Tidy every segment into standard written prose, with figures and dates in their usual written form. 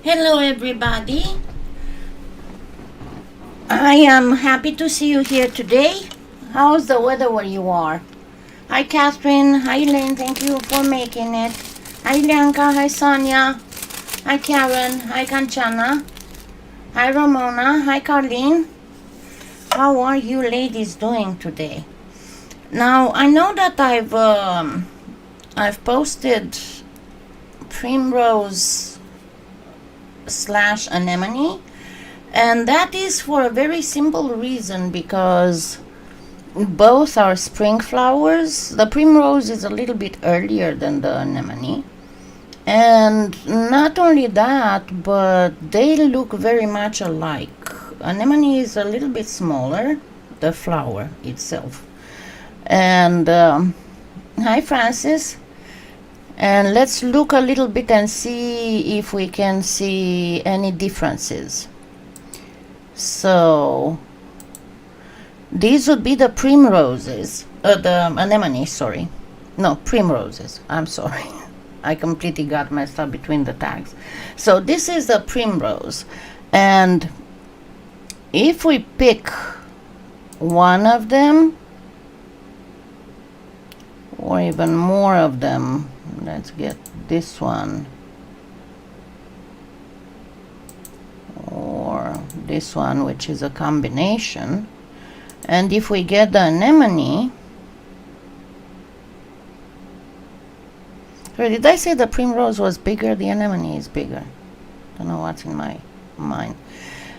Hello, everybody. I am happy to see you here today. How's the weather where you are? Hi, Catherine. Hi, Elaine. Thank you for making it. Hi, Lianka. Hi, Sonia. Hi, Karen. Hi, Kanchana. Hi, Ramona. Hi, Carlene. How are you ladies doing today? Now, I know that I've posted primrose slash anemone, and that is for a very simple reason, because both are spring flowers. The primrose is a little bit earlier than the anemone, and not only that, but they look very much alike. Anemone is a little bit smaller, the flower itself. And hi, Francis. And let's look a little bit and see if we can see any differences. So these would be the primroses, the anemone, sorry. No, primroses, I'm sorry. I completely got messed up between the tags. So this is the primrose. And if we pick one of them, or even more of them, let's get this one, or this one, which is a combination. And if we get the anemone, did I say the primrose was bigger? The anemone is bigger. Don't know what's in my mind.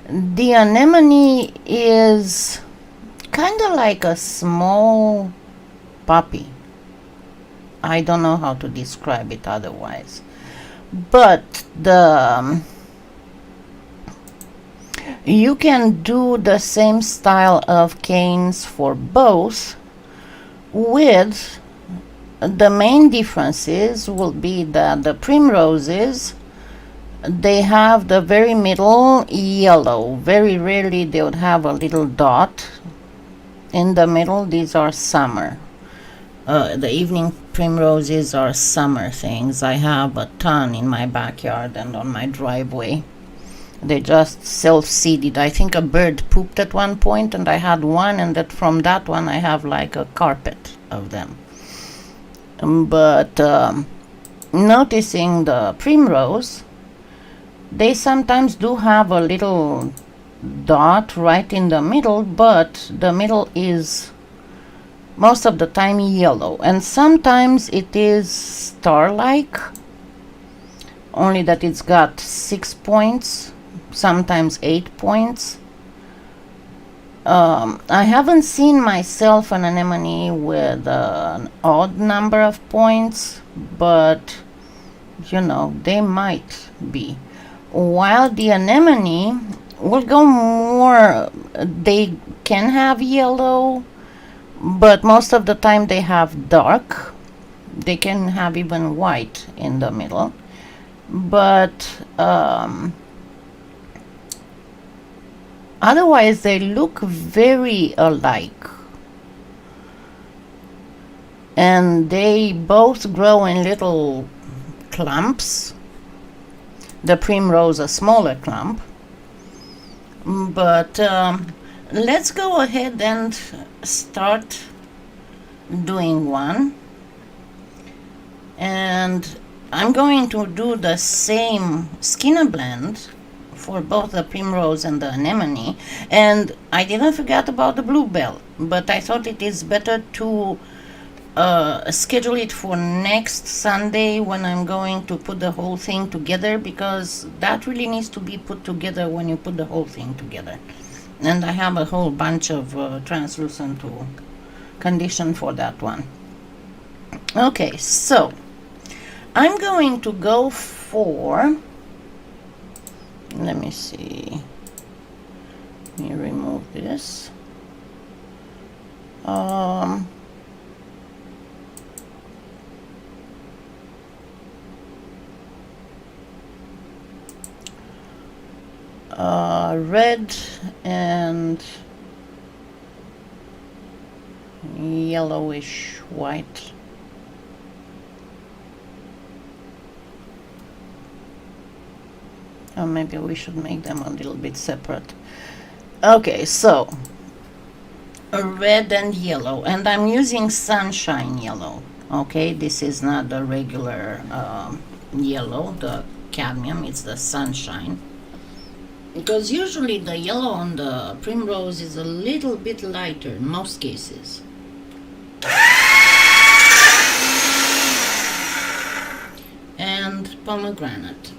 The anemone is kind of like a small puppy. I don't know how to describe it otherwise. But you can do the same style of canes for both, with the main differences will be that the primroses, they have the very middle yellow. Very rarely they would have a little dot in the middle. These are summer. The evening primroses are summer things. I have a ton in my backyard and on my driveway. They just self-seeded. I think a bird pooped at one point, and I had one, and that from that one I have like a carpet of them. But noticing the primrose, they sometimes do have a little dot right in the middle, but the middle is most of the time yellow, and sometimes it is star-like, only that it's got 6 points, sometimes 8 points. I haven't seen myself an anemone with an odd number of points, but you know, they might be. While the anemone will go more, they can have yellow, but most of the time they have dark. They can have even white in the middle, but otherwise they look very alike. And they both grow in little clumps. The primrose a smaller clump. But let's go ahead and start doing one. And I'm going to do the same skinner blend for both the primrose and the anemone. And I didn't forget about the bluebell, but I thought it is better to schedule it for next Sunday, when I'm going to put the whole thing together, because that really needs to be put together when you put the whole thing together. And I have a whole bunch of translucent to condition for that one. Okay, so I'm going to go for, let me see, let me remove this. Red and yellowish white. Or maybe we should make them a little bit separate. Okay, so red and yellow, and I'm using sunshine yellow. Okay, this is not the regular yellow, the cadmium, it's the sunshine. Because usually the yellow on the primrose is a little bit lighter in most cases. And pomegranate.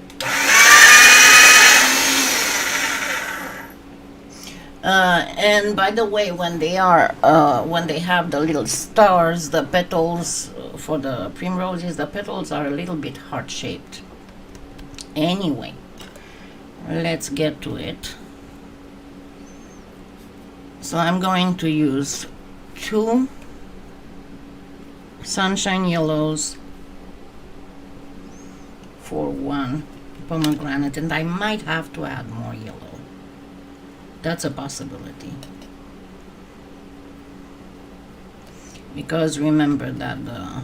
And by the way, when they have the little stars, the petals for the primroses, the petals are a little bit heart-shaped. Anyway, let's get to it. So I'm going to use 2 sunshine yellows for 1 pomegranate, and I might have to add more yellow. That's a possibility. Because remember that the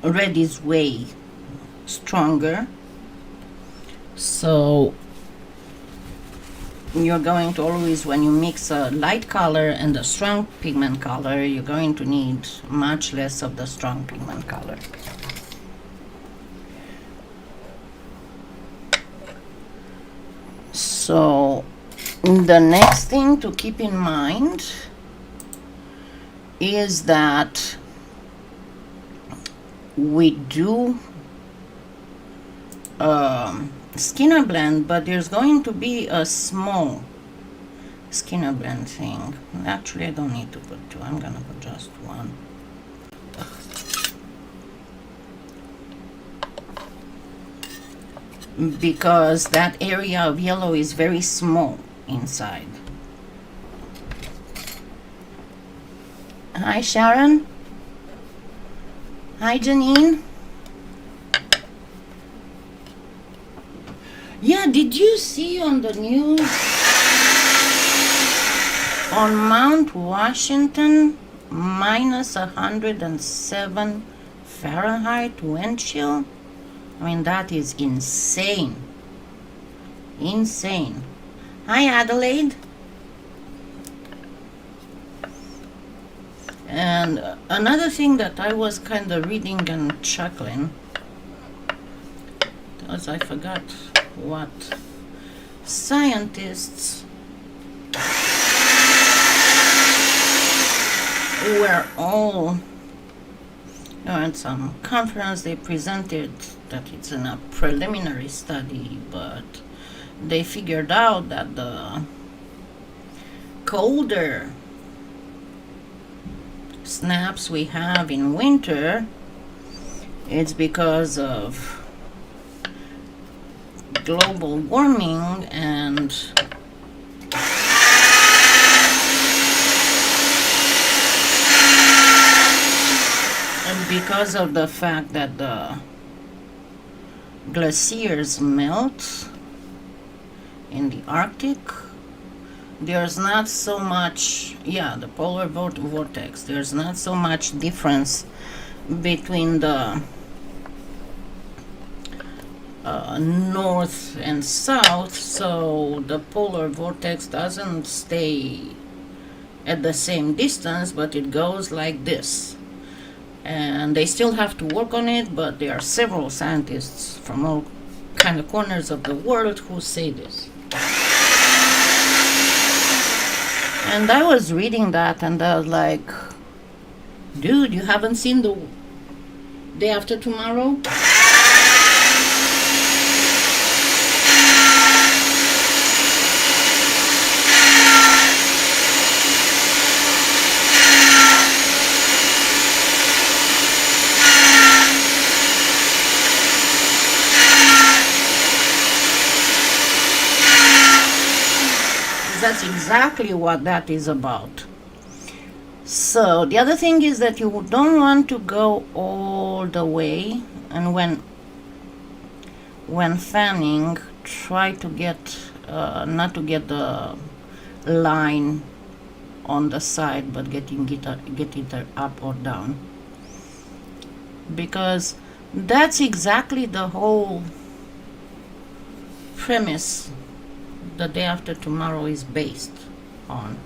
red is way stronger, so you're going to always, when you mix a light color and a strong pigment color, you're going to need much less of the strong pigment color. So the next thing to keep in mind is that we do Skinner blend, but there's going to be a small Skinner blend thing. Actually, I don't need to put 2. I'm gonna put just 1. Because that area of yellow is very small inside. Hi, Sharon. Hi, Janine. Yeah, did you see on the news on Mount Washington minus 107 Fahrenheit wind chill? I mean, that is insane. Insane. Hi, Adelaide. And another thing that I was kind of reading and chuckling, because I forgot what scientists were all at some conference. They presented that it's in a preliminary study, but they figured out that the colder snaps we have in winter, it's because of global warming and because of the fact that the glaciers melt in the Arctic. There's not so much, the polar vortex, there's not so much difference between the north and south, so the polar vortex doesn't stay at the same distance, but it goes like this. And they still have to work on it, but there are several scientists from all kind of corners of the world who say this. And I was reading that and I was like, dude, you haven't seen the Day After Tomorrow? That's exactly what that is about. So the other thing is that you don't want to go all the way, and when fanning, try to get not to get the line on the side, but get it up or down. because that's exactly the whole premise the day after tomorrow is based on.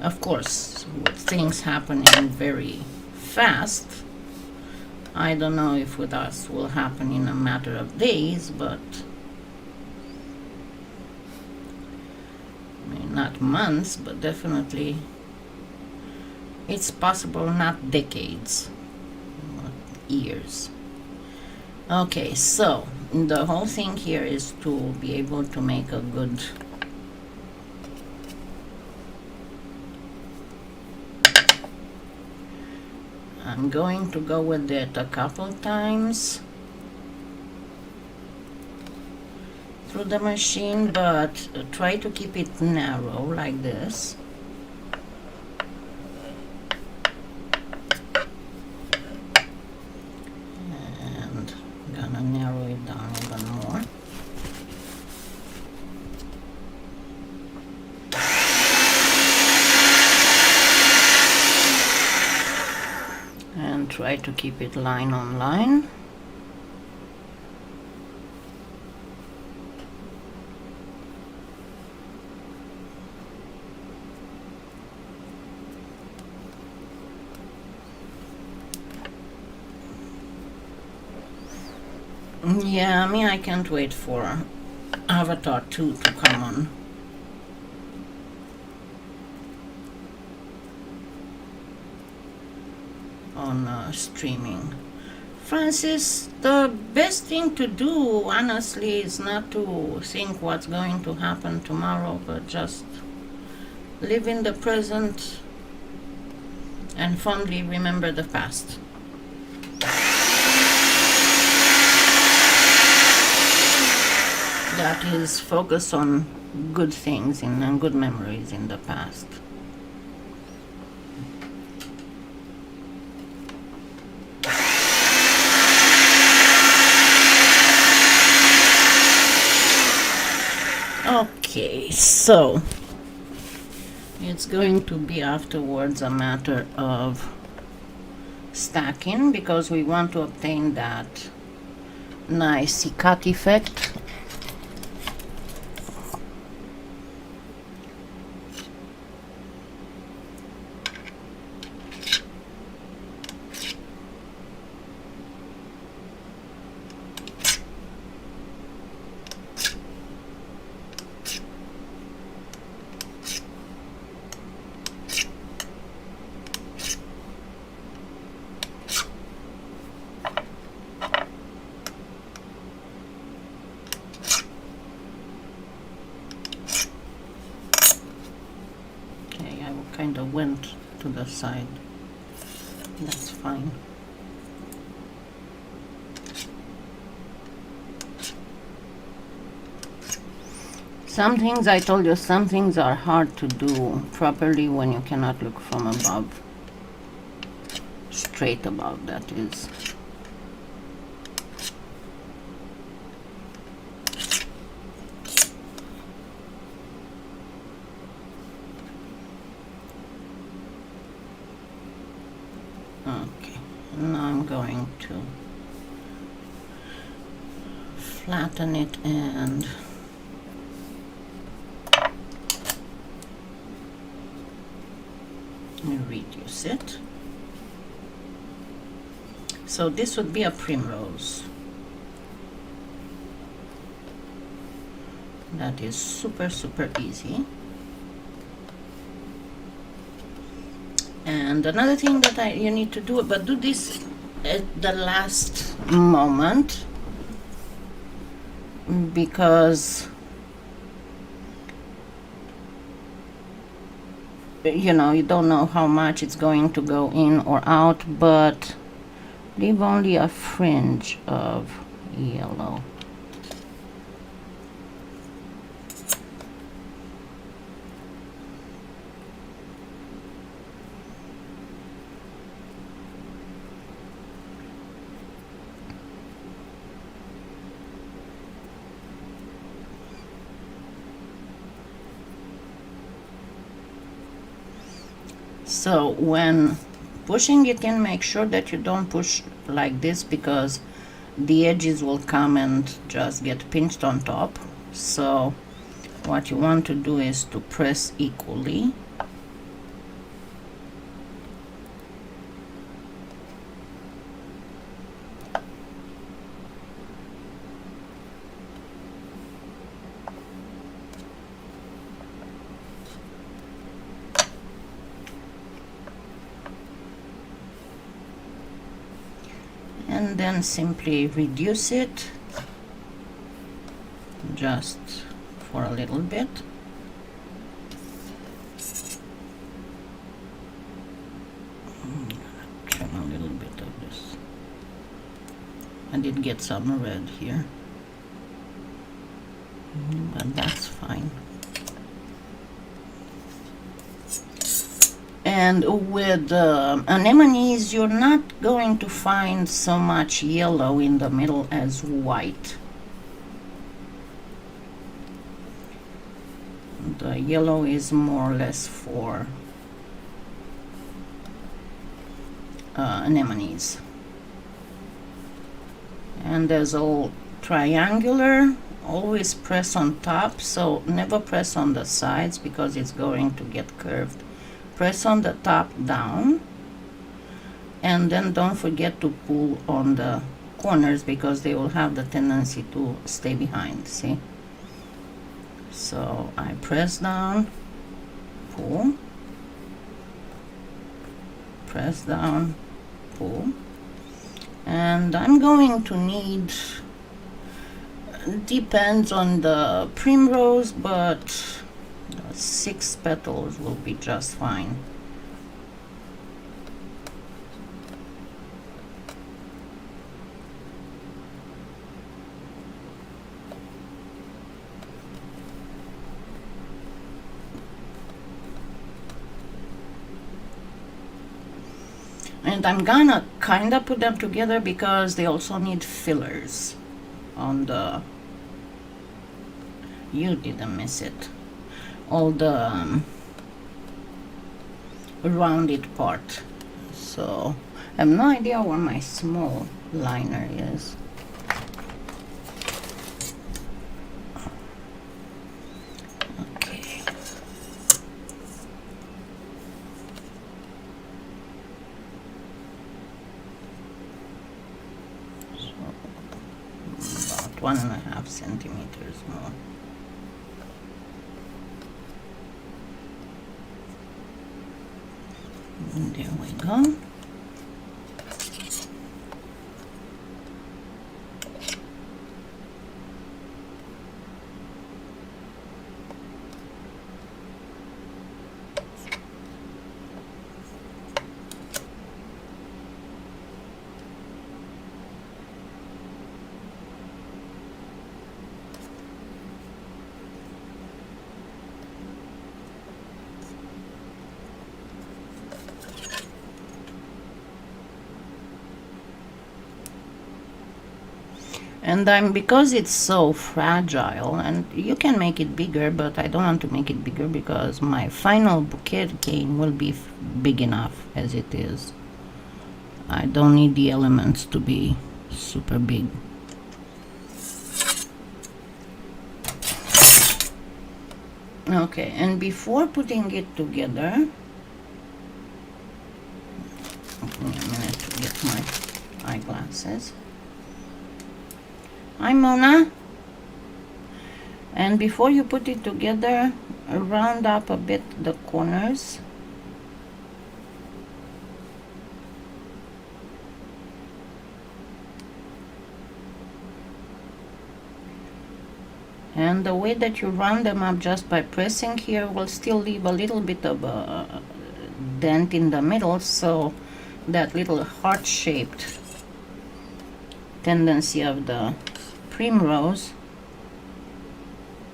Of course, with things happening very fast, I don't know if with us will happen in a matter of days, but I mean, not months, but definitely it's possible, not decades, but years. Okay, so the whole thing here is to be able to make a good I'm going to go with it a couple times through the machine, but try to keep it narrow like this. And I'm gonna narrow it down even more. And try to keep it line on line. Yeah, I can't wait for Avatar 2 to come on streaming. Francis, the best thing to do, honestly, is not to think what's going to happen tomorrow, but just live in the present and fondly remember the past. That is, focus on good things and good memories in the past. Okay, so it's going to be afterwards a matter of stacking, because we want to obtain that nice cut effect. Kind of went to the side. That's fine. Some things, I told you, some things are hard to do properly when you cannot look from above. Straight above, that is. Okay, now I'm going to flatten it and reduce it. So this would be a primrose. That is super easy. And another thing that you need to do, but do this at the last moment, because you know, you don't know how much it's going to go in or out, but leave only a fringe of yellow. So when pushing it in, make sure that you don't push like this, because the edges will come and just get pinched on top. So what you want to do is to press equally. And then simply reduce it just for a little bit. Trim a little bit of this. I did get some red here, but that's fine. And with anemones, you're not going to find so much yellow in the middle as white. The yellow is more or less for anemones. And as all triangular, always press on top, so never press on the sides because it's going to get curved. Press on the top down, and then don't forget to pull on the corners because they will have the tendency to stay behind, see? So I press down, pull, press down, pull, and I'm going to need, depends on the primrose, but 6 petals will be just fine. And I'm gonna kinda put them together because they also need fillers on the, you didn't miss it, all the rounded part. So I have no idea where my small liner is. Okay. So about 1.5 centimeters more. And there we go. And because it's so fragile, and you can make it bigger, but I don't want to make it bigger because my final bouquet cane will be big enough as it is. I don't need the elements to be super big. Okay, and before putting it together, give me a minute to get my eyeglasses. Hi Mona. And before you put it together, round up a bit the corners. And the way that you round them up just by pressing here will still leave a little bit of a dent in the middle, so that little heart-shaped tendency of the primrose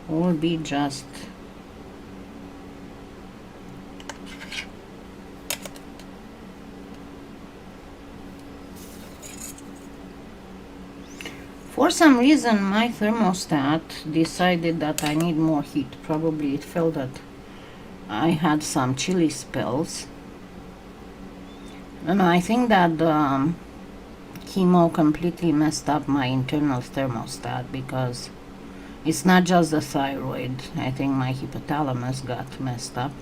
will be just for some reason my thermostat decided that I need more heat. Probably it felt that I had some chilly spells, And I think that chemo completely messed up my internal thermostat, because it's not just the thyroid. I think my hypothalamus got messed up,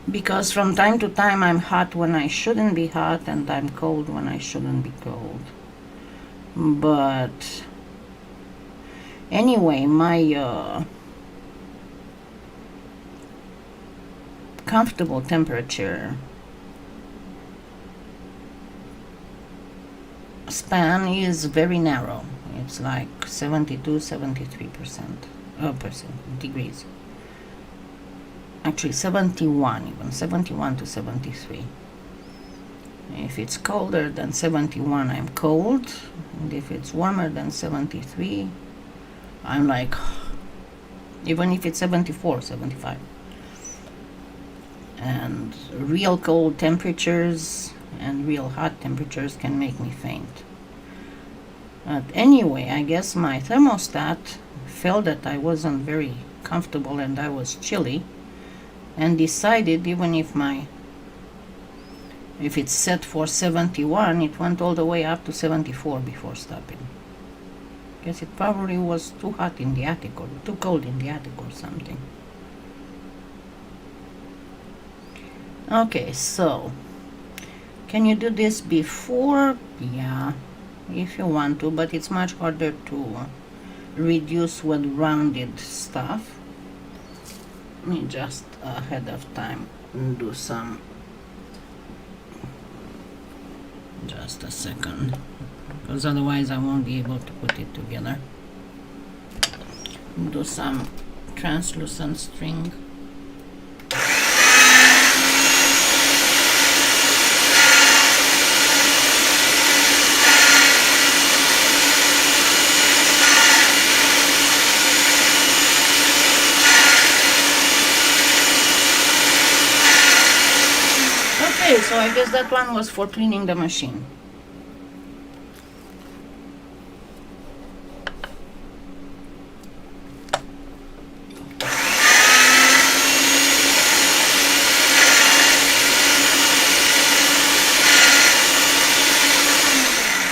because from time to time I'm hot when I shouldn't be hot, and I'm cold when I shouldn't be cold. But anyway, my comfortable temperature span is very narrow. It's like 72-73% degrees. Actually 71, even 71 to 73. If it's colder than 71, I'm cold, and if it's warmer than 73, I'm like, even if it's 74, 75. And real cold temperatures and real hot temperatures can make me faint. But anyway, I guess my thermostat felt that I wasn't very comfortable and I was chilly, and decided, even if it's set for 71, it went all the way up to 74 before stopping. Guess it probably was too hot in the attic, or too cold in the attic or something. Okay, so can you do this before? Yeah, if you want to, but it's much harder to reduce with rounded stuff. Let me just ahead of time do some. Just a second, because otherwise I won't be able to put it together. Do some translucent string. Okay, so I guess that one was for cleaning the machine.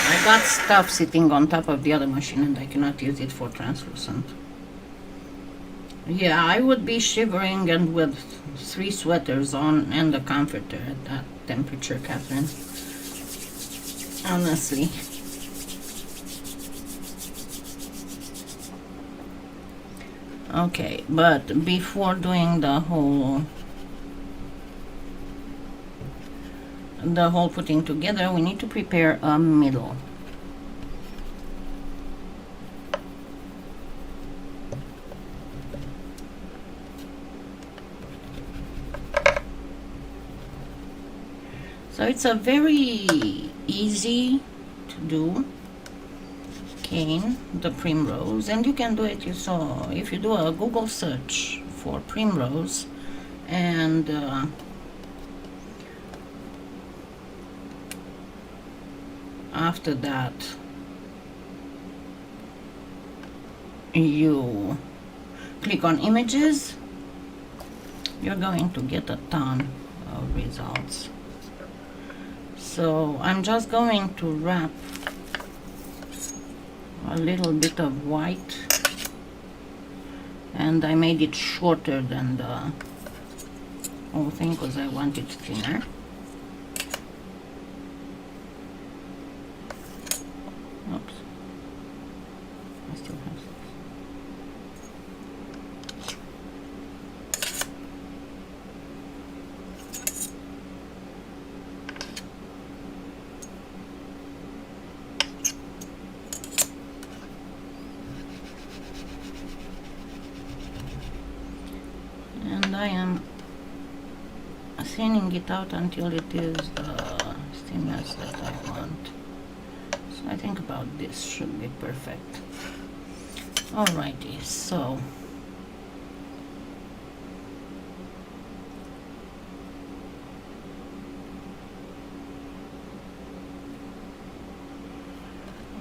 I got stuff sitting on top of the other machine and I cannot use it for translucent. Yeah, I would be shivering and with 3 sweaters on and a comforter at that temperature, Catherine. Honestly. Okay, but before doing the whole putting together, we need to prepare a middle. So it's a very easy to do cane, the primrose, and you can do it. You saw, if you do a Google search for primrose, and after that you click on images, you're going to get a ton of results. So I'm just going to wrap a little bit of white, and I made it shorter than the whole thing because I want it thinner. Oops, I still have some. And I am thinning it out until it is the thinness that I want. So I think about this should be perfect. Alrighty, so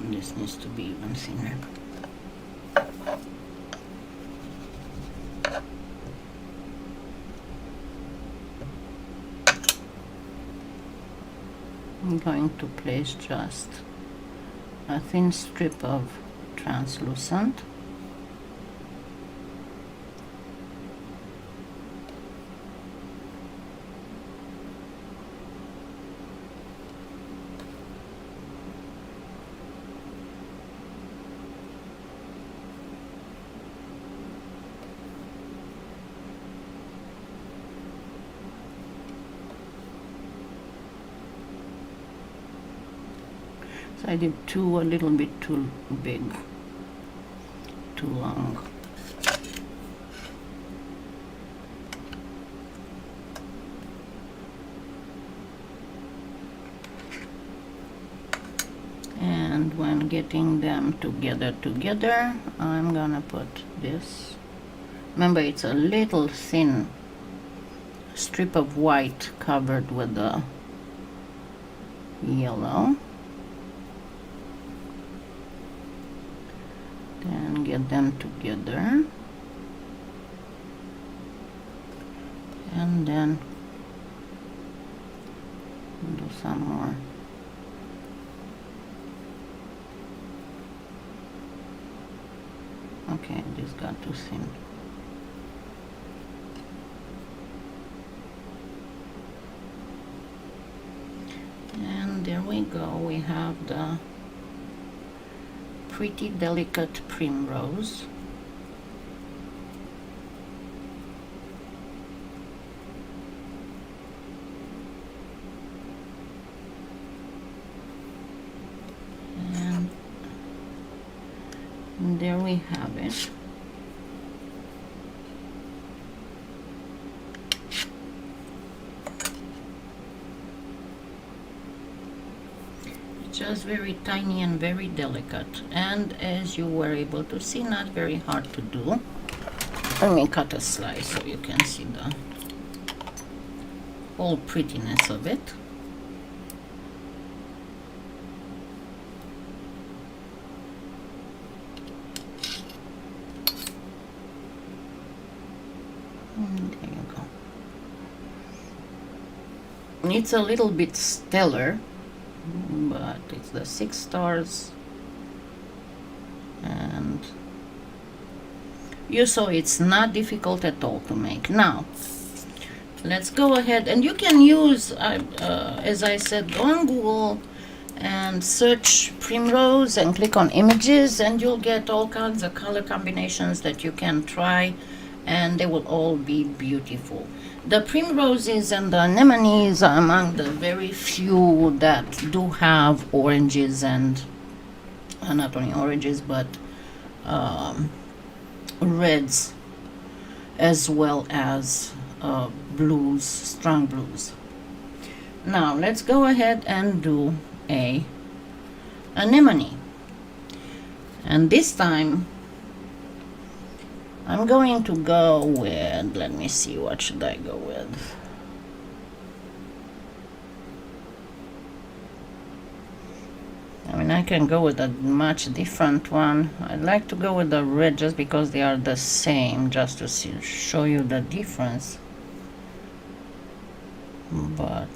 this needs to be even thinner. I'm going to place just a thin strip of translucent. So I did two a little bit too big, too long. And when getting them together, I'm gonna put this. Remember, it's a little thin strip of white covered with the yellow. Then get them together, and then do some more. Okay, this got too thin. And there we go, we have the pretty delicate primrose. And there we have it. Just very tiny and very delicate, and as you were able to see, not very hard to do. Let me cut a slice so you can see the whole prettiness of it. And there you go. It's a little bit stellar, but it's the 6 stars, and you saw it's not difficult at all to make. Now let's go ahead, and you can use as I said, go on Google and search primrose and click on images, and you'll get all kinds of color combinations that you can try, and they will all be beautiful. The primroses and the anemones are among the very few that do have oranges, and not only oranges but reds, as well as blues, strong blues. Now let's go ahead and do a anemone, and this time I'm going to go with, let me see, what should I go with? I mean, I can go with a much different one. I'd like to go with the red just because they are the same, just to show you the difference. But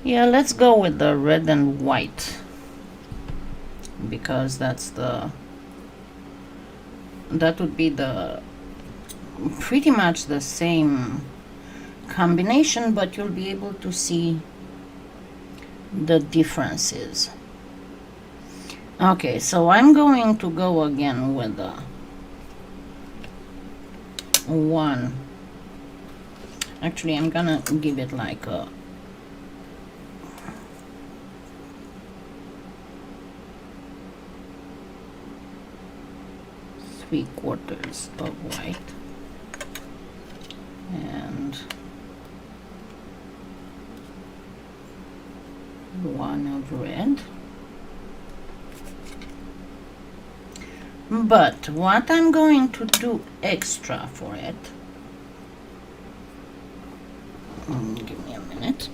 yeah, let's go with the red and white, because that would be the pretty much the same combination, but you'll be able to see the differences. Okay, so I'm going to go again with the one. Actually, I'm gonna give it like a three-quarters of white and one of red. But what I'm going to do extra for it, give me a minute.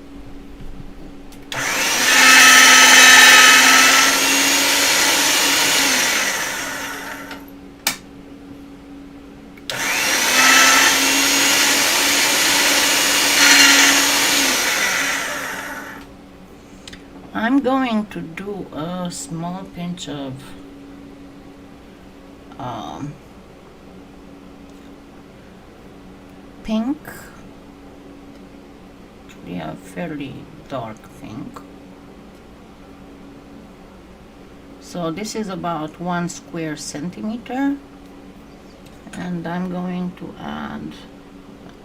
going to do a small pinch of pink. Actually, a fairly dark pink. So this is about 1 square centimeter, and I'm going to add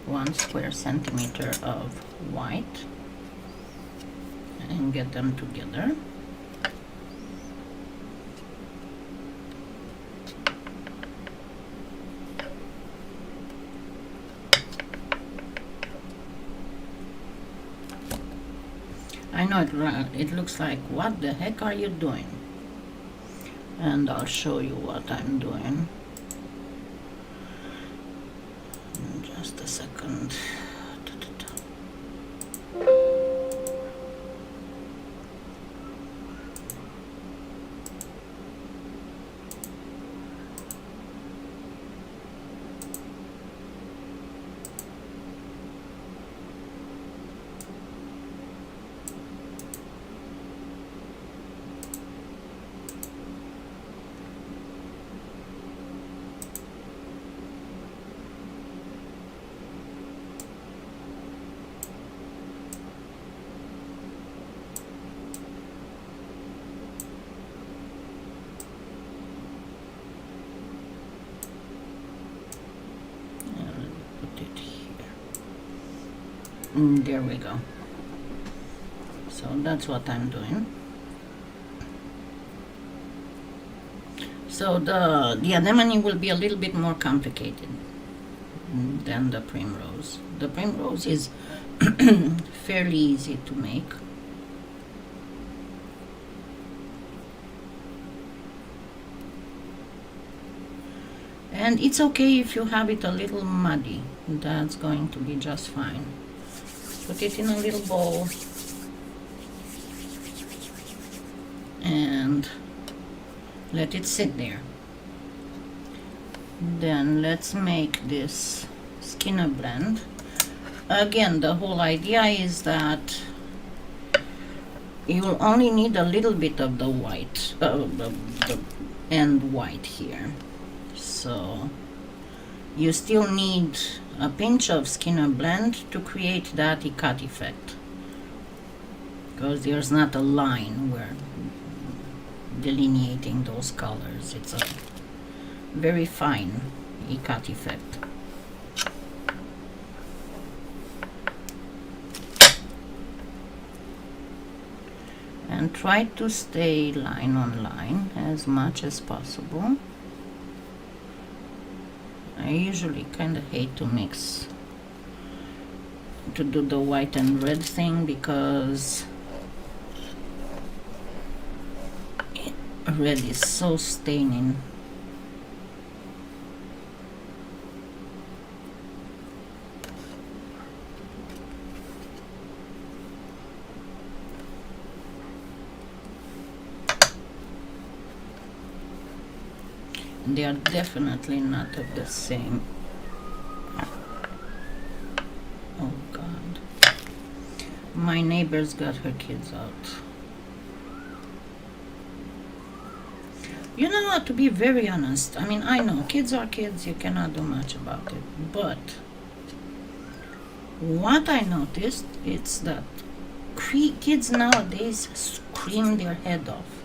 1 square centimeter of white and get them together. I know it looks like, what the heck are you doing? And I'll show you what I'm doing in just a second. There we go. So that's what I'm doing. So the anemone will be a little bit more complicated than the primrose. The primrose is fairly easy to make. And it's okay if you have it a little muddy. That's going to be just fine. Put it in a little bowl and let it sit there. Then let's make this skinner blend. Again, the whole idea is that you will only need a little bit of the white, the end white here. So you still need a pinch of skinner blend to create that ikat effect, because there's not a line where delineating those colors. It's a very fine ikat effect. And try to stay line on line as much as possible. I usually kind of hate to do the white and red thing, because red is so staining. They are definitely not of the same. Oh God. My neighbor's got her kids out. You know what, to be very honest, I mean, I know kids are kids, you cannot do much about it, but what I noticed is that kids nowadays scream their head off.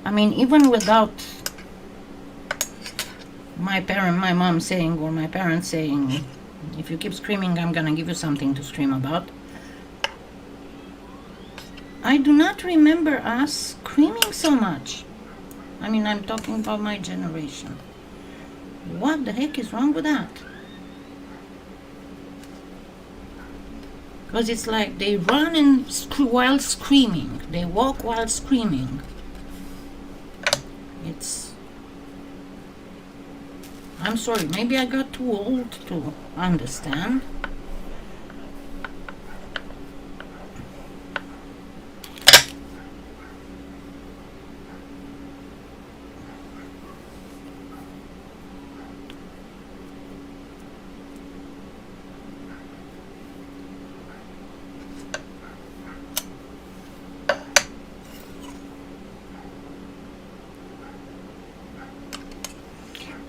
I mean, even without my mom saying, or my parents saying, if you keep screaming, I'm gonna give you something to scream about. I do not remember us screaming so much. I mean, I'm talking about my generation. What the heck is wrong with that? Because it's like they run and while screaming. They walk while screaming. I'm sorry, maybe I got too old to understand.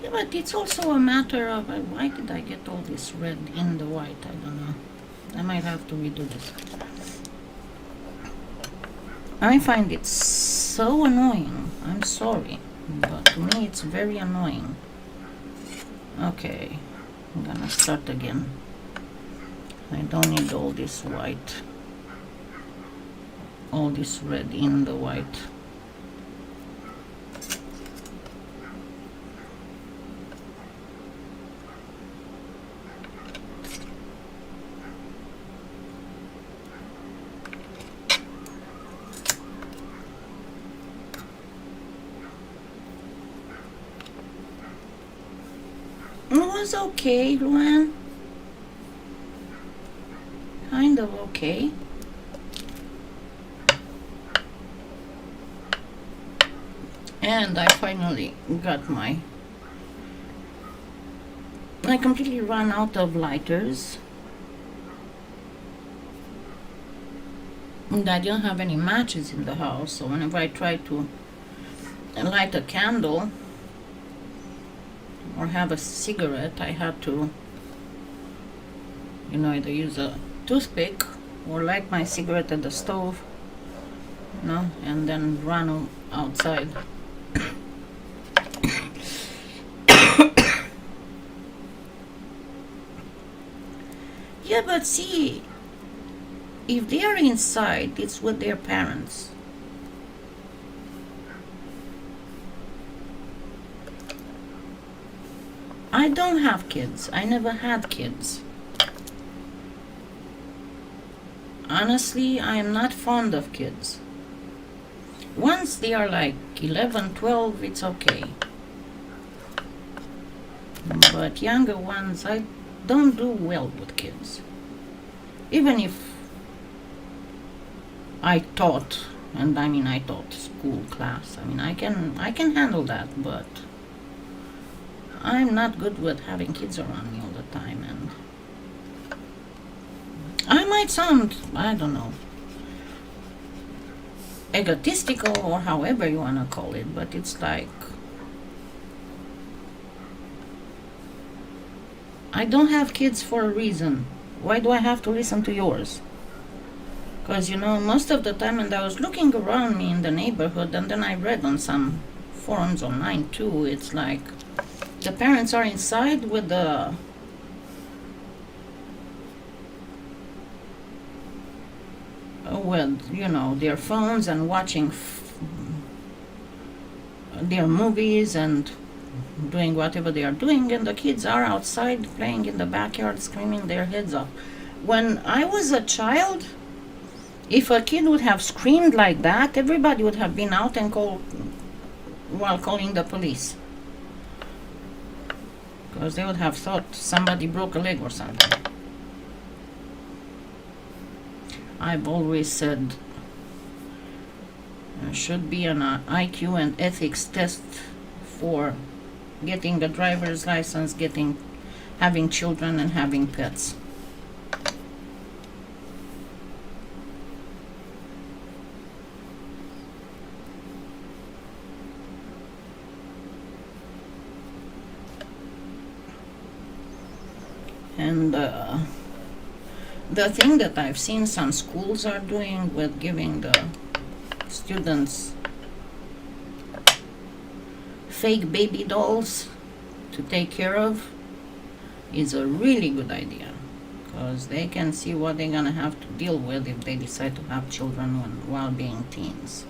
Yeah, but it's also a matter of why did I get all this red in the white? I don't know. I might have to redo this. I find it so annoying. I'm sorry, but to me it's very annoying. Okay, I'm gonna start again. I don't need all this white, all this red in the white. It was okay, Luann. Kind of okay. And I finally got I completely ran out of lighters. And I didn't have any matches in the house, so whenever I tried to light a candle or have a cigarette, I had to, either use a toothpick or light my cigarette at the stove, and then run outside. Yeah, but see, if they are inside, it's with their parents. I don't have kids. I never had kids. Honestly, I am not fond of kids. Once they are like 11, 12, it's okay. But younger ones, I don't do well with kids. Even if I taught, and I taught school class. I can handle that, but I'm not good with having kids around me all the time, and I might sound, I don't know, egotistical or however you want to call it, but it's like I don't have kids for a reason. Why do I have to listen to yours? Because most of the time, and I was looking around me in the neighborhood, and then I read on some forums online too, it's like the parents are inside with their phones and watching their movies and doing whatever they are doing, and the kids are outside playing in the backyard, screaming their heads off. When I was a child, if a kid would have screamed like that, everybody would have been out and calling the police. Because they would have thought somebody broke a leg or something. I've always said there should be an IQ and ethics test for getting a driver's license, having children, and having pets. And the thing that I've seen some schools are doing with giving the students fake baby dolls to take care of is a really good idea, because they can see what they're gonna have to deal with if they decide to have children while being teens.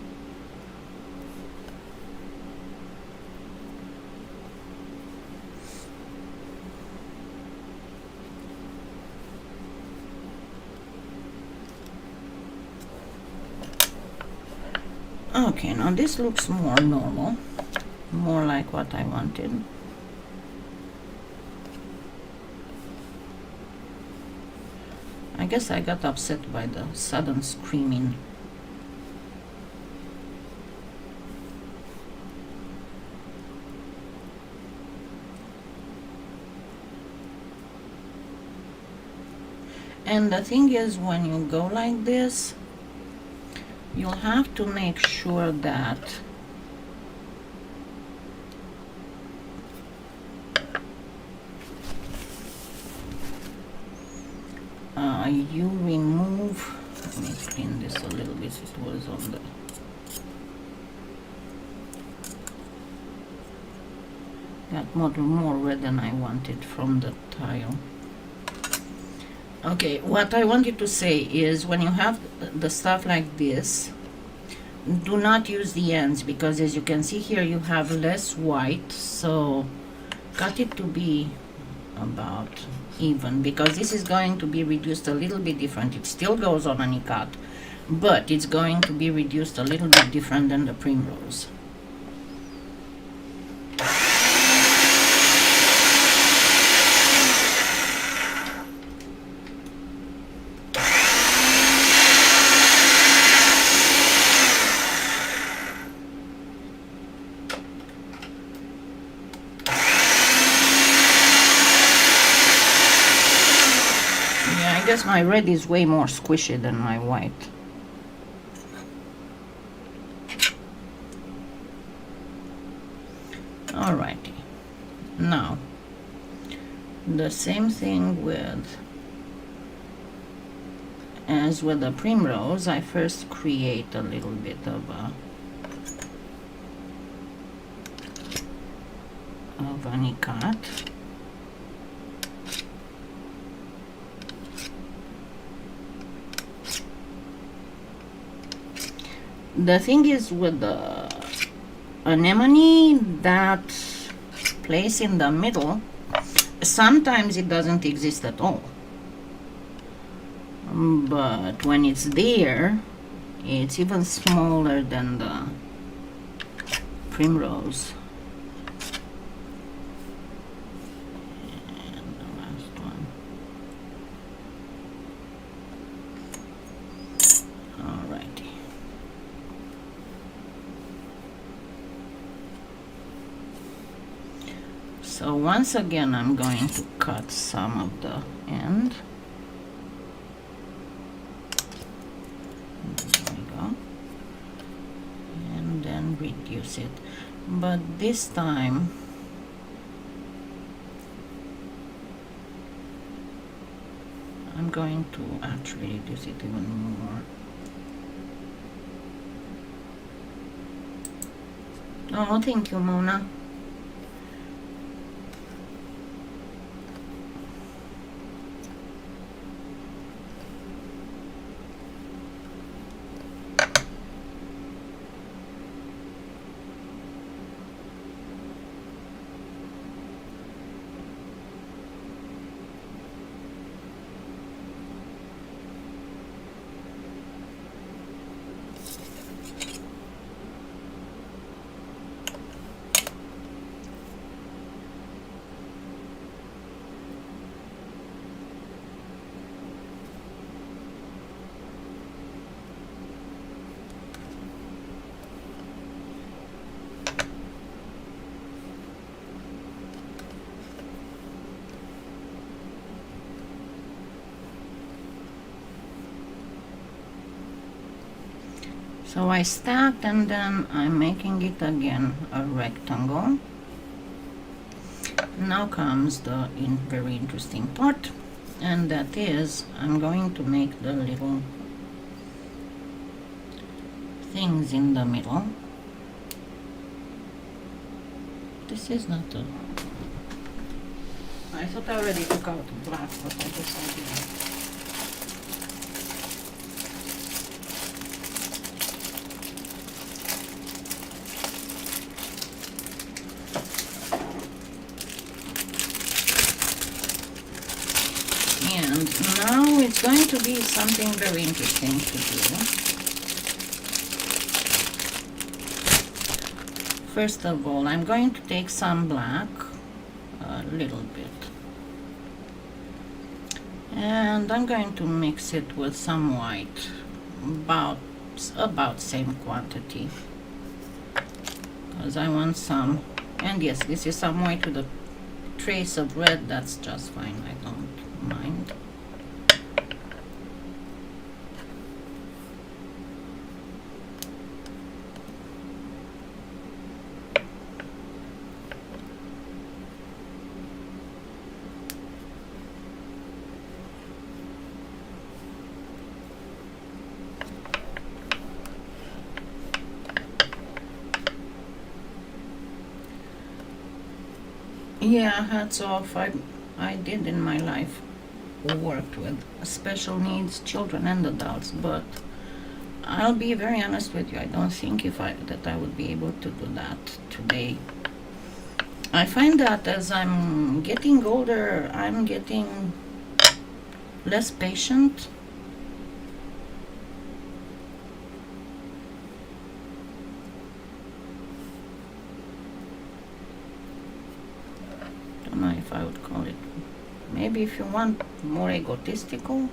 Okay, now this looks more normal, more like what I wanted. I guess I got upset by the sudden screaming. And the thing is, when you go like this, you'll have to make sure that you remove, let me clean this a little bit, it was on the, got more red than I wanted from the tile. Okay, what I wanted to say is when you have the stuff like this, do not use the ends, because as you can see here you have less white, so cut it to be about even, because this is going to be reduced a little bit different. It still goes on any cut, but it's going to be reduced a little bit different than the primrose. I guess my red is way more squishy than my white. Alrighty, now the same thing as with the primrose. I first create a little bit of an cut. The thing is with the anemone, that place in the middle, sometimes it doesn't exist at all. But when it's there, it's even smaller than the primrose. And the last one. Alrighty. So once again, I'm going to cut some of the end. There we go. And then reduce it. But this time, I'm going to actually reduce it even more. Oh, thank you, Mona. So I stacked, and then I'm making it again a rectangle. Now comes the very interesting part, and that is I'm going to make the little things in the middle. This is not a... I thought I already took out the black, but I guess I didn't. Now it's going to be something very interesting to do. First of all, I'm going to take some black, a little bit, and I'm going to mix it with some white, about same quantity, because I want some. And yes, this is some white with a trace of red. That's just fine, I don't mind. Yeah, hats off. I did in my life worked with special needs children and adults, but I'll be very honest with you. I don't think that I would be able to do that today. I find that as I'm getting older, I'm getting less patient. Don't know if I would call it. Maybe if you want, more egotistical.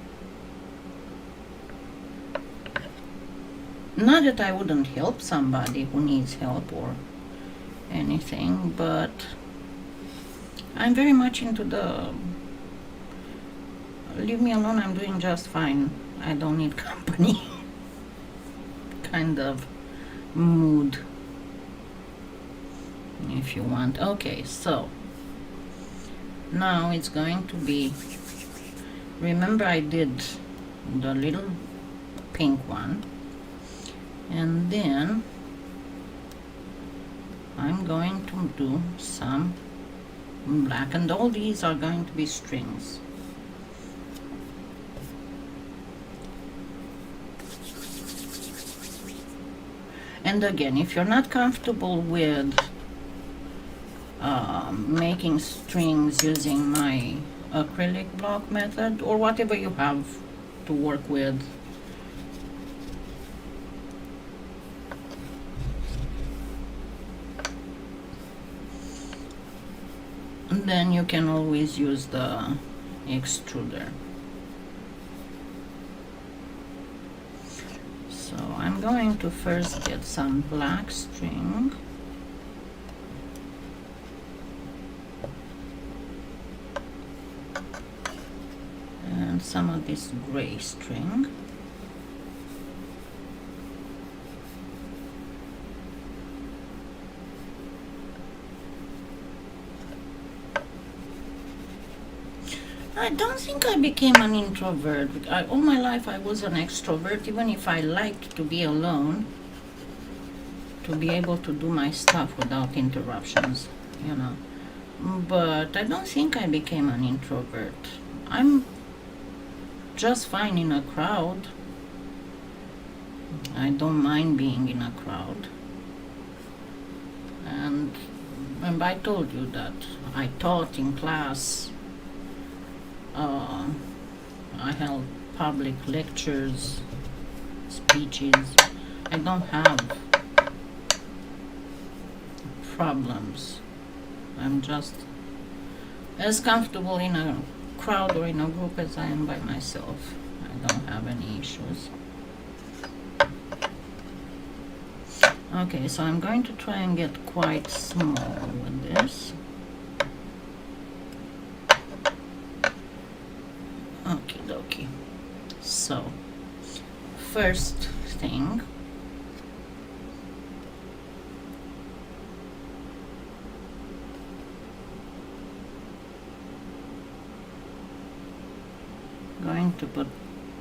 Not that I wouldn't help somebody who needs help or anything, but I'm very much into the leave me alone, I'm doing just fine, I don't need company kind of mood, if you want. Okay, so now it's going to be, remember I did the little pink one, and then I'm going to do some black, and all these are going to be strings. And again, if you're not comfortable with making strings using my acrylic block method, or whatever you have to work with, then you can always use the extruder. So I'm going to first get some black string, and some of this gray string. I don't think I became an introvert. All my life I was an extrovert, even if I liked to be alone, to be able to do my stuff without interruptions, you know. But I don't think I became an introvert. I'm just fine in a crowd. I don't mind being in a crowd. And I told you that I taught in class. I held public lectures, speeches. I don't have problems. I'm just as comfortable in a crowd or in a group as I am by myself. I don't have any issues. Okay, so I'm going to try and get quite small with this. Okie dokie. So, first thing, going to put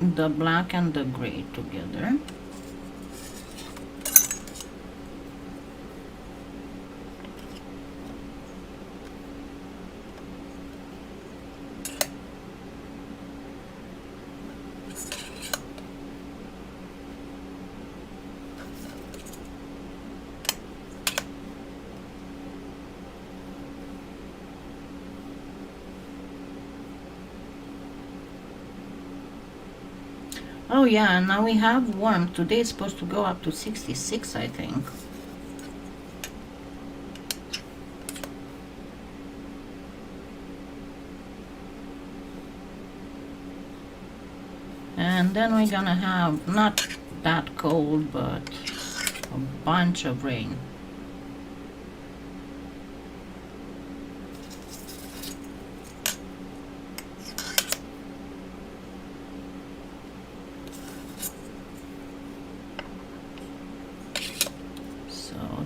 the black and the gray together. Oh yeah, now we have warm. Today it's supposed to go up to 66, I think. And then we're gonna have not that cold, but a bunch of rain.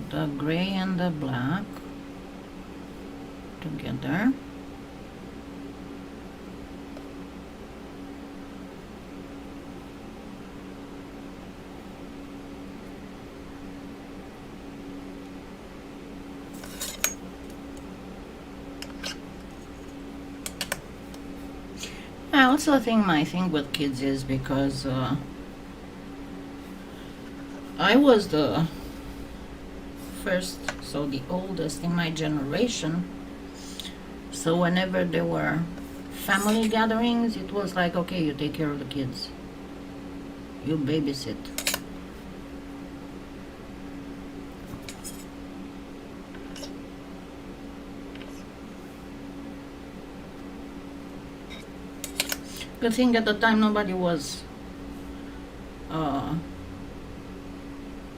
The gray and the black together. also think my thing with kids is because I was the first, so the oldest in my generation. So whenever there were family gatherings, it was like, okay, you take care of the kids, you babysit. Good thing at the time nobody was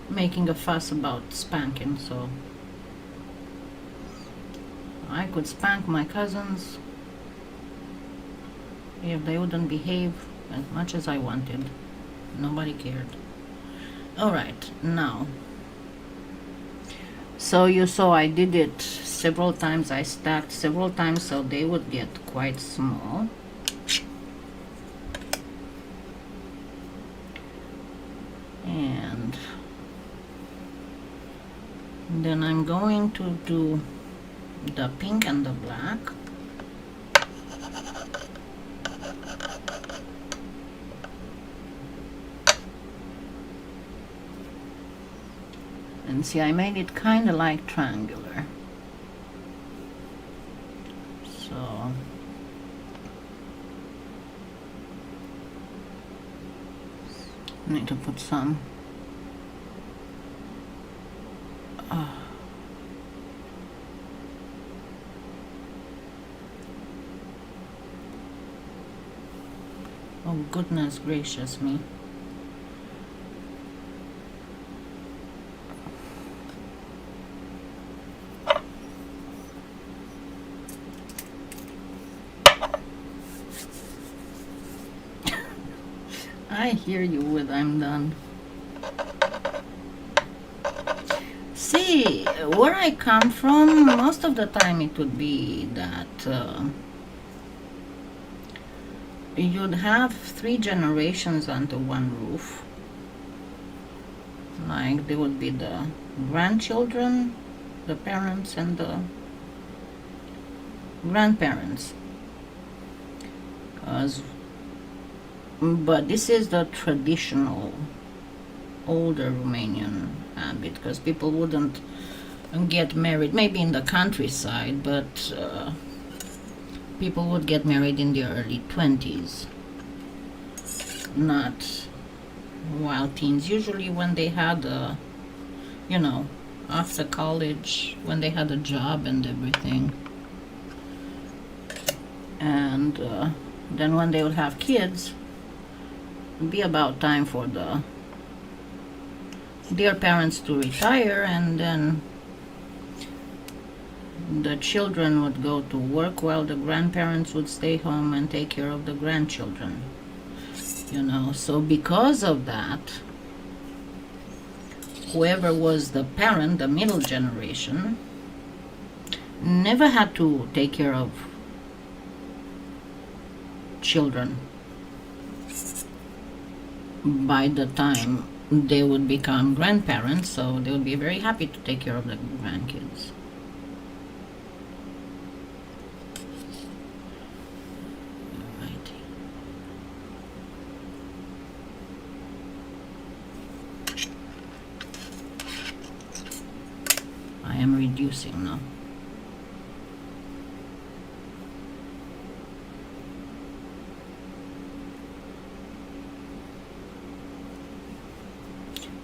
making a fuss about spanking, so I could spank my cousins if they wouldn't behave as much as I wanted. Nobody cared. Alright, now, so you saw I did it several times. I stacked several times so they would get quite small. And then I'm going to do the pink and the black. And see, I made it kind of like triangular. So I need to put some oh goodness gracious me. I hear you with I'm done. See, where I come from, most of the time it would be that you'd have 3 generations under one roof. Like there would be the grandchildren, the parents, and the grandparents. But this is the traditional older Romanian habit, because people wouldn't get married, maybe in the countryside, but people would get married in their early 20s, not while teens. Usually when they had you know, after college, when they had a job and everything. And then when they would have kids, it'd be about time for their parents to retire, and then the children would go to work while the grandparents would stay home and take care of the grandchildren. You know, so because of that, whoever was the parent, the middle generation, never had to take care of children by the time they would become grandparents, so they would be very happy to take care of the grandkids. Alrighty. I am reducing now.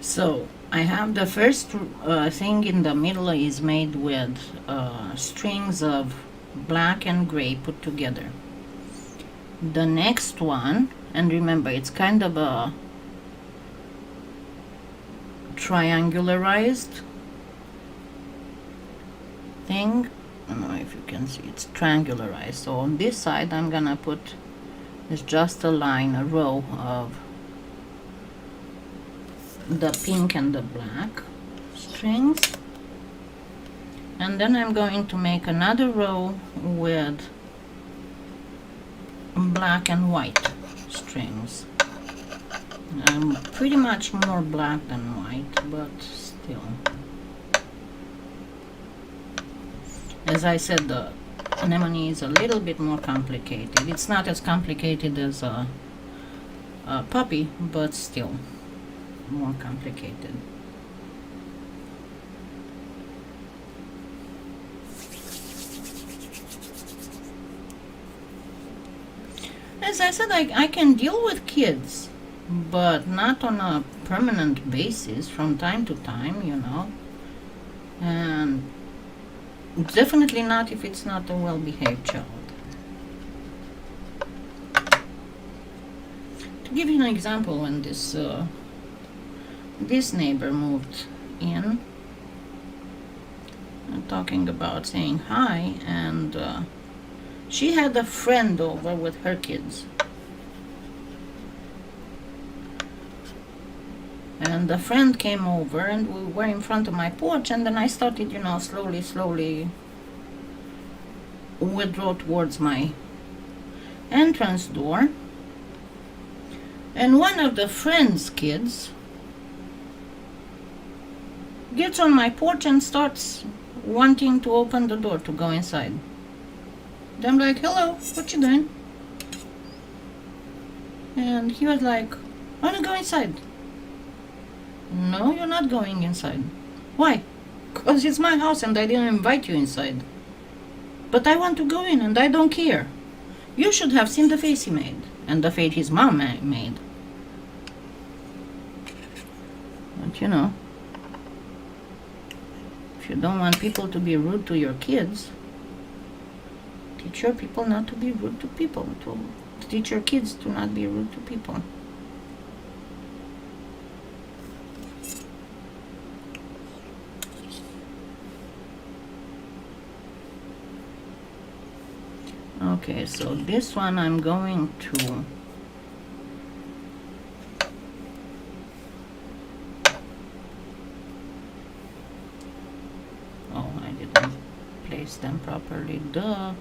So I have the first thing in the middle is made with strings of black and gray put together. The next one, and remember it's kind of a triangularized thing. I don't know if you can see, it's triangularized. So on this side I'm gonna put, it's just a line, a row of the pink and the black strings, and then I'm going to make another row with black and white strings. Pretty much more black than white, but still, as I said, the anemone is a little bit more complicated. It's not as complicated as a puppy, but still more complicated. As I said, I can deal with kids, but not on a permanent basis, from time to time, you know. And definitely not if it's not a well-behaved child. To give you an example, when this neighbor moved in, I'm talking about saying hi, and she had a friend over with her kids. And the friend came over, and we were in front of my porch, and then I started, you know, slowly withdraw towards my entrance door. And one of the friend's kids gets on my porch and starts wanting to open the door to go inside. I'm like, hello, what you doing? And he was like, I want to go inside. No, you're not going inside. Why? Because it's my house and I didn't invite you inside. But I want to go in and I don't care. You should have seen the face he made and the face his mom made. But you know, if you don't want people to be rude to your kids, teach your people not to be rude to people. To teach your kids to not be rude to people. Okay, so this one I'm going to I didn't place them properly. Duh.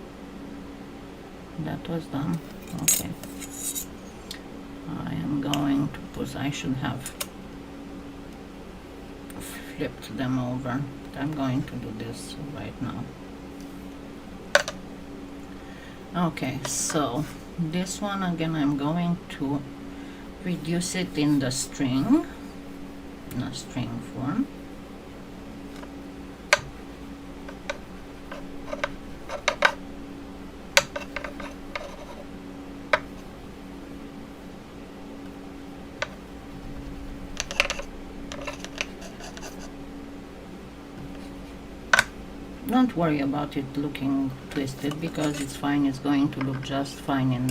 That was dumb. Okay. I am going to put, I should have flipped them over. I'm going to do this right now. Okay, so this one again I'm going to reduce it in the string, in a string form. Don't worry about it looking twisted, because it's fine. It's going to look just fine in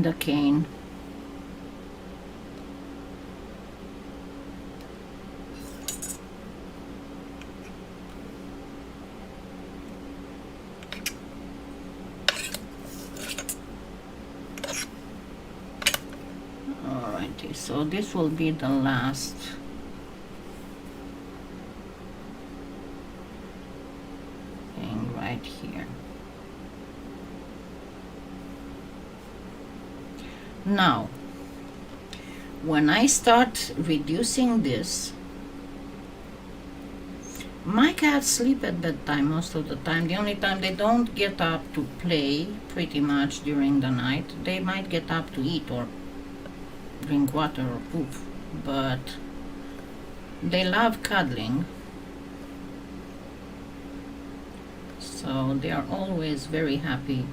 the cane. So this will be the last thing right here. Now, when I start reducing this, my cats sleep at bedtime most of the time. The only time they don't get up to play pretty much during the night, they might get up to eat or drink water or poop, but they love cuddling, so they are always very happy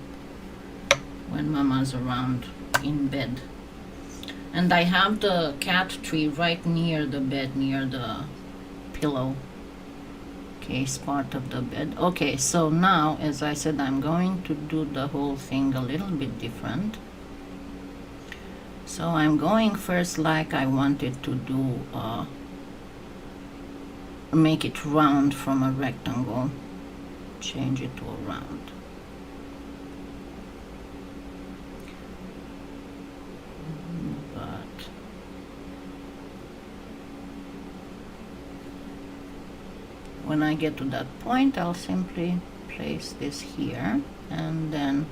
when mama's around in bed. And I have the cat tree right near the bed, near the pillow case part of the bed. Okay, so now, as I said, I'm going to do the whole thing a little bit different. So I'm going first like I wanted to do, make it round from a rectangle, change it to a round. But when I get to that point, I'll simply place this here and then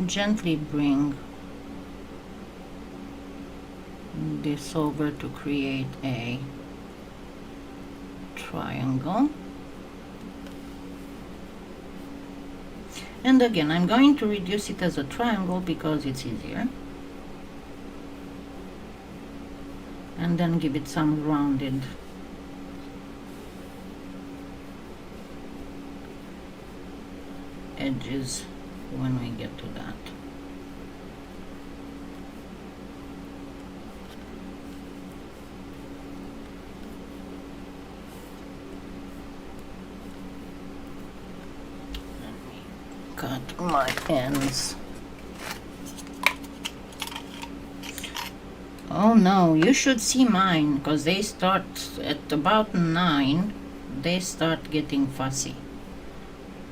gently bring this over to create a triangle. And again, I'm going to reduce it as a triangle because it's easier. And then give it some rounded edges when we get to that. Cut my ends. Oh no, you should see mine, because they start at about 9, they start getting fussy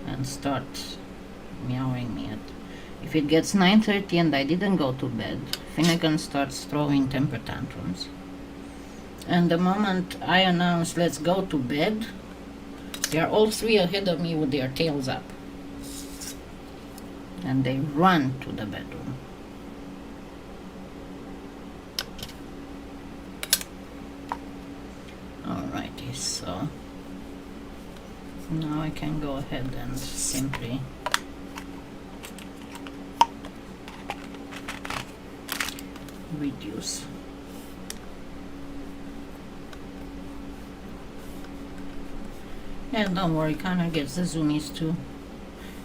and start meowing me at. If it gets 9:30 and I didn't go to bed, Finnegan starts throwing temper tantrums. And the moment I announce let's go to bed, they are all three ahead of me with their tails up. And they run to the bedroom. Alrighty, so now I can go ahead and simply reduce. And don't worry, Connor gets the zoomies too.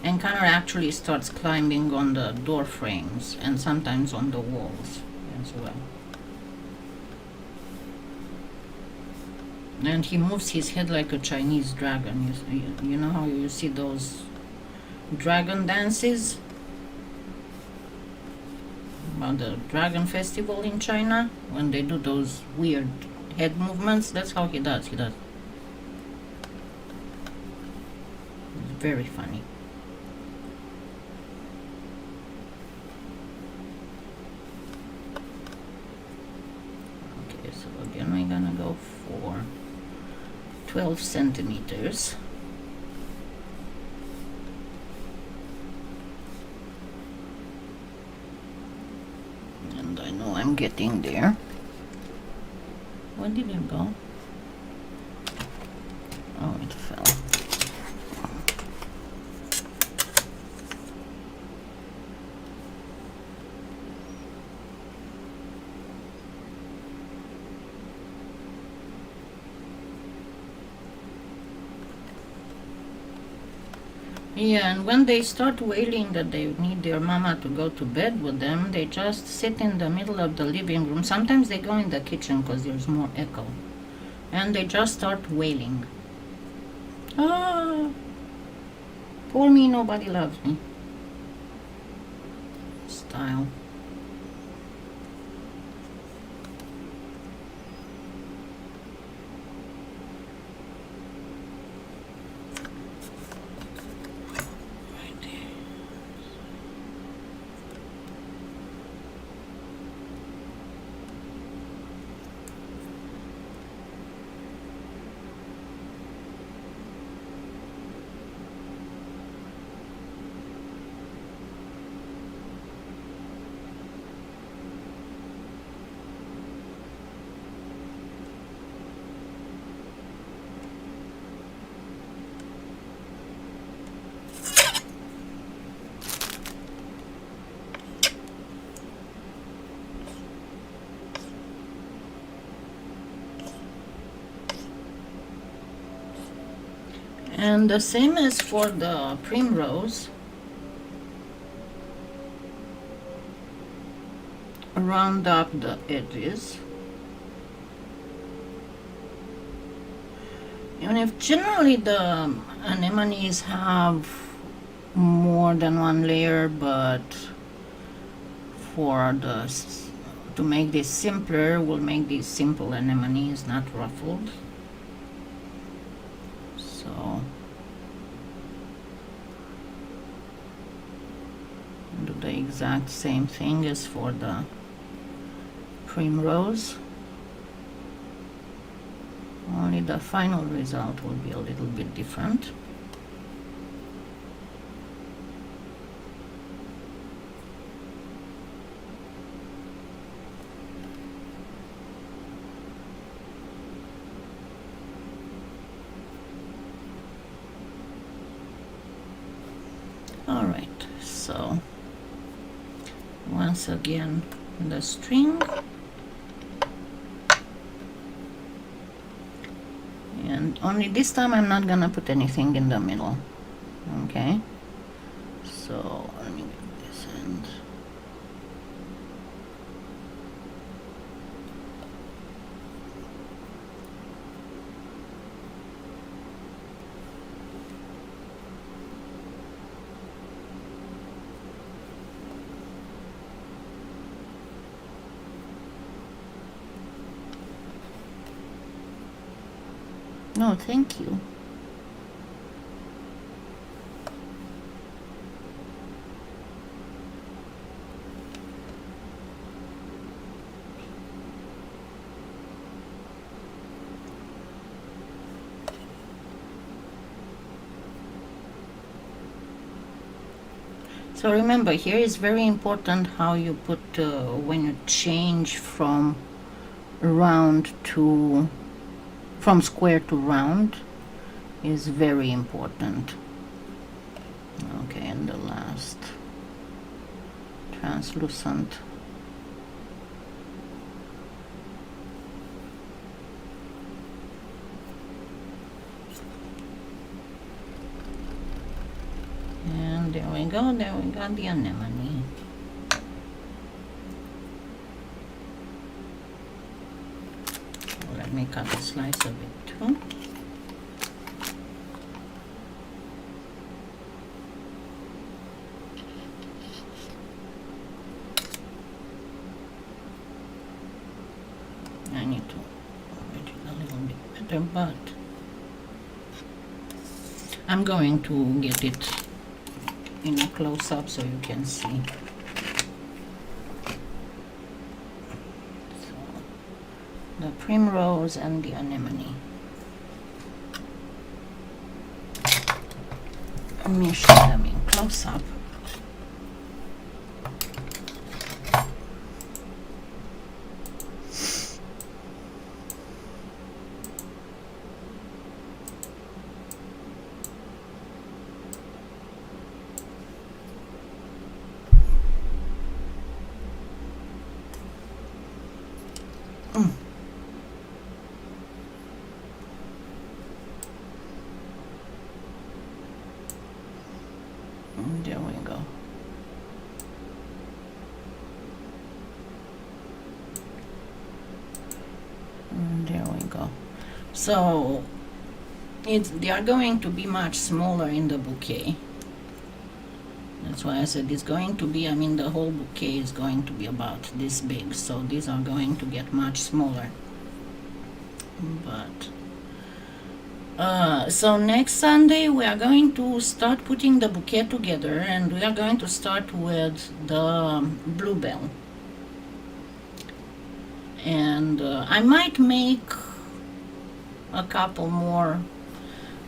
And Connor actually starts climbing on the door frames and sometimes on the walls as well. And he moves his head like a Chinese dragon. You know how you see those dragon dances? About the dragon festival in China? When they do those weird head movements, that's how he does. It's very funny. Okay, so again we're gonna go for 12 centimeters. And I know I'm getting there. Where did it go? Oh, it fell. Yeah, and when they start wailing that they need their mama to go to bed with them, they just sit in the middle of the living room. Sometimes they go in the kitchen because there's more echo. And they just start wailing. Ah, poor me, nobody loves me. Style. And the same as for the primrose, round up the edges. Even if generally the anemones have more than one layer, but for the to make this simpler, we'll make these simple anemones, not ruffled. So do the exact same thing as for the primrose, only the final result will be a little bit different. So once again the string, and only this time I'm not gonna put anything in the middle. Okay, so let me get this end. No, thank you. So remember, here is very important how you put when you change from round to from square to round is very important. Okay, and the last translucent. And there we go, there we got the anemone. Let me cut a slice of it too. I need to make it a little bit better, but I'm going to get it in a close-up so you can see. So, the primrose and the anemone. Let me show them in close-up. There we go. And there we go. So they are going to be much smaller in the bouquet. That's why I said it's going to be, I mean, the whole bouquet is going to be about this big. So these are going to get much smaller. But so next Sunday we are going to start putting the bouquet together, and we are going to start with the bluebell. And I might make a couple more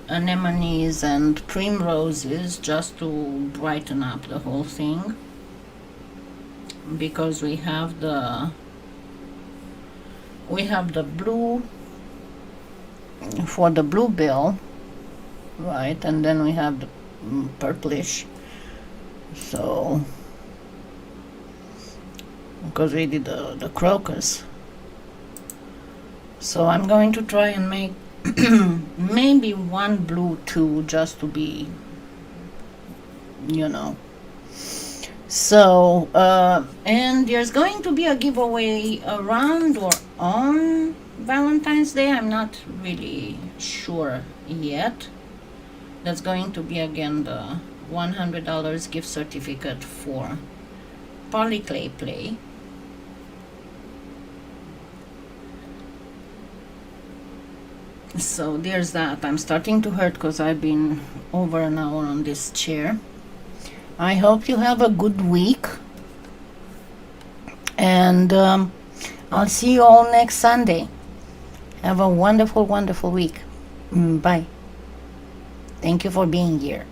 anemones and primroses just to brighten up the whole thing, because we have the blue for the bluebell, right, and then we have the purplish. So because we did the crocus, so I'm going to try and make maybe one blue too, just to be, you know. So and there's going to be a giveaway around or on Valentine's Day. I'm not really sure yet. That's going to be again the $100 gift certificate for PolyClay Play. So there's that. I'm starting to hurt because I've been over an hour on this chair. I hope you have a good week, and I'll see you all next Sunday. Have a wonderful, wonderful week. Bye. Thank you for being here.